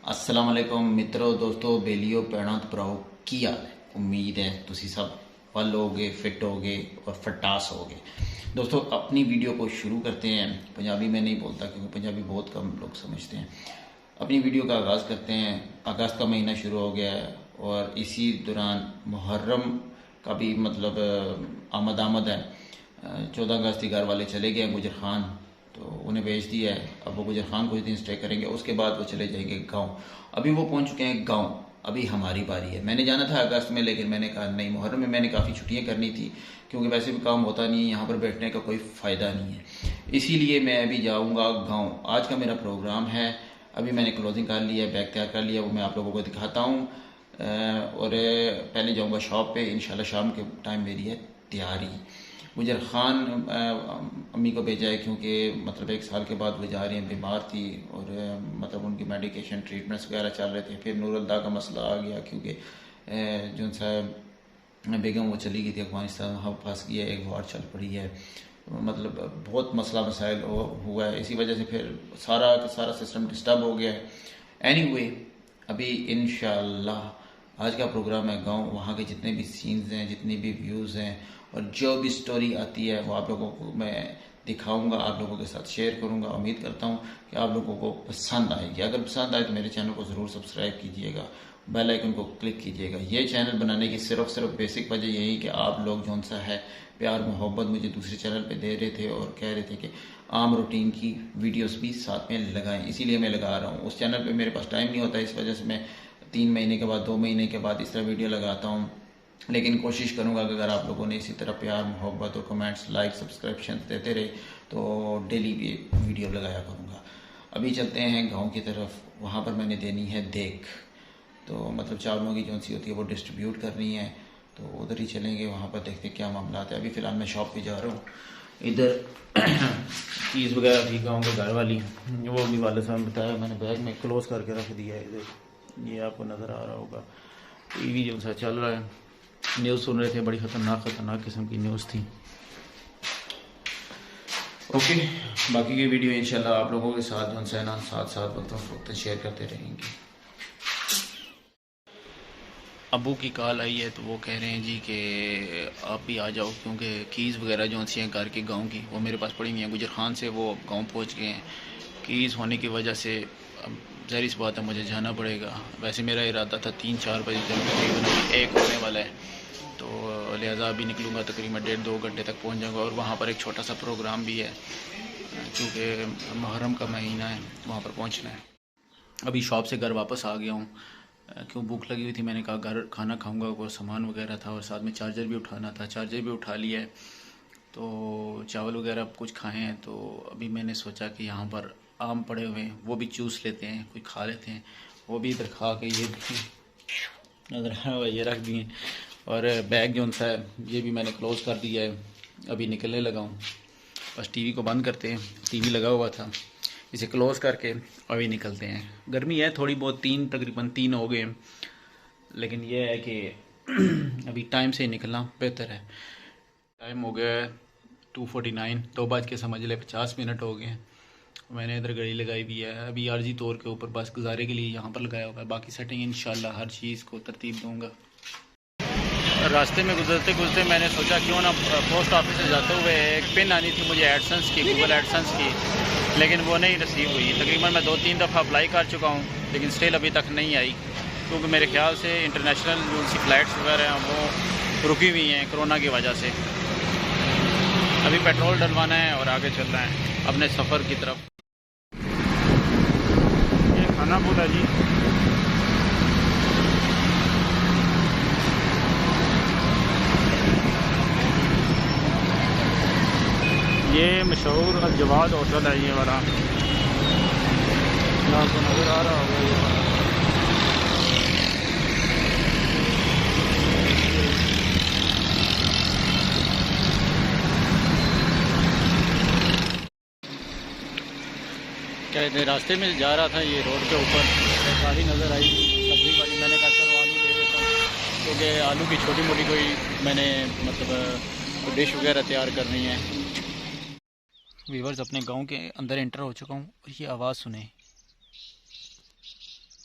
अस्सलाम वालेकुम मित्रों दोस्तों बेलियो भैनों ते भराओ की हाल है। उम्मीद है तुसी सब फल होगे, फिट होगे और फटास होगे। दोस्तों अपनी वीडियो को शुरू करते हैं। पंजाबी में नहीं बोलता क्योंकि पंजाबी बहुत कम लोग समझते हैं। अपनी वीडियो का आगाज़ करते हैं। अगस्त का महीना शुरू हो गया है और इसी दौरान मुहर्रम का भी आमद है। 14 अगस्त के घर वाले चले गए गुजर खान, तो उन्हें भेज दिया है। अब वो गुजर खान कुछ दिन स्टे करेंगे, उसके बाद वो चले जाएंगे गांव। अभी वो पहुंच चुके हैं गांव, अभी हमारी बारी है। मैंने जाना था अगस्त में, लेकिन मैंने कहा नहीं, मुहर्रम में मैंने काफ़ी छुट्टियां करनी थी क्योंकि वैसे भी काम होता नहीं है, यहाँ पर बैठने का कोई फ़ायदा नहीं है। इसीलिए मैं अभी जाऊँगा गाँव। आज का मेरा प्रोग्राम है। अभी मैंने क्लोजिंग कर लिया, बैग तैयार कर लिया, वो मैं आप लोगों को दिखाता हूँ। और पहले जाऊँगा शॉप पे, इंशाल्लाह शाम के टाइम मेरी है तैयारी। गुजर खान अम्मी को भेजा है क्योंकि 1 साल के बाद वो जा रही हैं। बीमार थी और उनकी मेडिकेशन ट्रीटमेंट्स वगैरह चल रहे थे। फिर नूरुल्लाह का मसला आ गया क्योंकि जो सा बेगम वो चली गई थी अफगानिस्तान, वहाँ फंस गई है, एक वार चल पड़ी है। बहुत मसला मसाइल हुआ है, इसी वजह से फिर सारा सिस्टम डिस्टर्ब हो गया है। एनीवे अभी इंशाल्लाह आज का प्रोग्राम है गांव। वहाँ के जितने भी सीन्स हैं, जितनी भी व्यूज़ हैं और जो भी स्टोरी आती है वो आप लोगों को मैं दिखाऊंगा, आप लोगों के साथ शेयर करूंगा। उम्मीद करता हूं कि आप लोगों को पसंद आएगी। अगर पसंद आए तो मेरे चैनल को ज़रूर सब्सक्राइब कीजिएगा, बेल आइकन को क्लिक कीजिएगा। ये चैनल बनाने की सिर्फ बेसिक वजह यही कि आप लोग जो सा है प्यार मोहब्बत मुझे दूसरे चैनल पे दे रहे थे और कह रहे थे कि आम रूटीन की वीडियोस भी साथ में लगाएं, इसीलिए मैं लगा रहा हूँ। उस चैनल पे मेरे पास टाइम नहीं होता, इस वजह से मैं 3 महीने के बाद 2 महीने के बाद इस तरह वीडियो लगाता हूँ। लेकिन कोशिश करूंगा कि अगर आप लोगों ने इसी तरह प्यार मोहब्बत और कमेंट्स, लाइक, सब्सक्रिप्शन देते रहे तो डेली भी वीडियो लगाया करूंगा। अभी चलते हैं गांव की तरफ। वहाँ पर मैंने देनी है देख, तो चावलों की जो सी होती है वो डिस्ट्रीब्यूट करनी है, तो उधर ही चलेंगे। वहाँ पर देखते हैं क्या मामला है। अभी फ़िलहाल मैं शॉप पे जा रहा हूँ। इधर चीज़ वगैरह थी गाँव के घर वाली, वो भी वाले साहब ने बताया, मैंने बैग में क्लोज करके रख दिया है। इधर ये आपको नज़र आ रहा होगा, टीवी जो सा चल रहा है, न्यूज़ सुन रहे थे। बड़ी ख़तरनाक किस्म की न्यूज़ थी। ओके, बाकी की वीडियो इंशाल्लाह आप लोगों के साथ जो है ना साथ वक्त शेयर करते रहेंगे। अबू की कॉल आई है तो वो कह रहे हैं जी कि आप भी आ जाओ, क्योंकि कीज़ वगैरह जो सी हैं घर के गांव की वो मेरे पास पड़ी हुई हैं। गुजर खान से वो गांव पहुंच गए हैं। कीज़ होने की वजह से अब ज़ाहिर सी बात है मुझे जाना पड़ेगा। वैसे मेरा इरादा था 3-4 बजे तक, तकरीबन 1 होने वाला है, तो लिहाजा अभी निकलूँगा, तकरीबन 1.5-2 घंटे तक पहुँच जाऊँगा। और वहाँ पर एक छोटा सा प्रोग्राम भी है क्योंकि मुहर्रम का महीना है, वहाँ पर पहुँचना है। अभी शॉप से घर वापस आ गया हूँ, क्यों भूख लगी हुई थी। मैंने कहा घर खाना खाऊंगा, वो सामान वगैरह था और साथ में चार्जर भी उठाना था। चार्जर भी उठा लिया है, तो चावल वगैरह कुछ खाए हैं। तो अभी मैंने सोचा कि यहाँ पर आम पड़े हुए हैं, वो भी चूस लेते हैं, कुछ खा लेते हैं। वो भी इधर खा के ये नजर ये रख दिए। और बैग जो सा है ये भी मैंने क्लोज कर दिया है। अभी निकलने लगा हूँ, बस टीवी को बंद करते हैं। टीवी लगा हुआ था, इसे क्लोज़ करके अभी निकलते हैं। गर्मी है थोड़ी बहुत, तकरीबन 3 हो गए, लेकिन यह है कि अभी टाइम से निकलना बेहतर है। टाइम हो गया है 2:49, 2 बज के समझ ले 50 मिनट हो गए हैं। मैंने इधर घड़ी लगाई हुई है, अभी आर्जी तौर के ऊपर बस गुजारे के लिए यहाँ पर लगाया हुआ है। बाकी सेटिंग इंशाल्लाह हर चीज़ को तरतीब दूँगा। रास्ते में गुजरते मैंने सोचा क्यों ना पोस्ट ऑफिस से जाते हुए एक पिन आनी थी मुझे एडसेंस की, गूगल एडसेंस की, लेकिन वो नहीं रिसीव हुई। तकरीबन मैं 2-3 दफ़ा अप्लाई कर चुका हूँ, लेकिन स्टिल अभी तक नहीं आई, क्योंकि मेरे ख्याल से इंटरनेशनल जो सी फ़्लाइट्स वगैरह हैं वो रुकी हुई हैं कोरोना की वजह से। अभी पेट्रोल डलवाना है और आगे चल रहा है अपने सफ़र की तरफ। ये खाना बोला जी, ये मशहूर अल-जवाद होटल है, ये वाला आपको नज़र आ रहा होगा। ये वाला क्या कहते हैं, रास्ते में जा रहा था, ये रोड के ऊपर गाड़ी नज़र आई सब्ज़ी वाली। मैंने कहा चलो आलू ले लेता हूँ, क्योंकि आलू की छोटी मोटी कोई मैंने डिश वगैरह तैयार करनी है। व्यूअर्स, अपने गांव के अंदर एंटर हो चुका हूँ और ये आवाज़ सुने।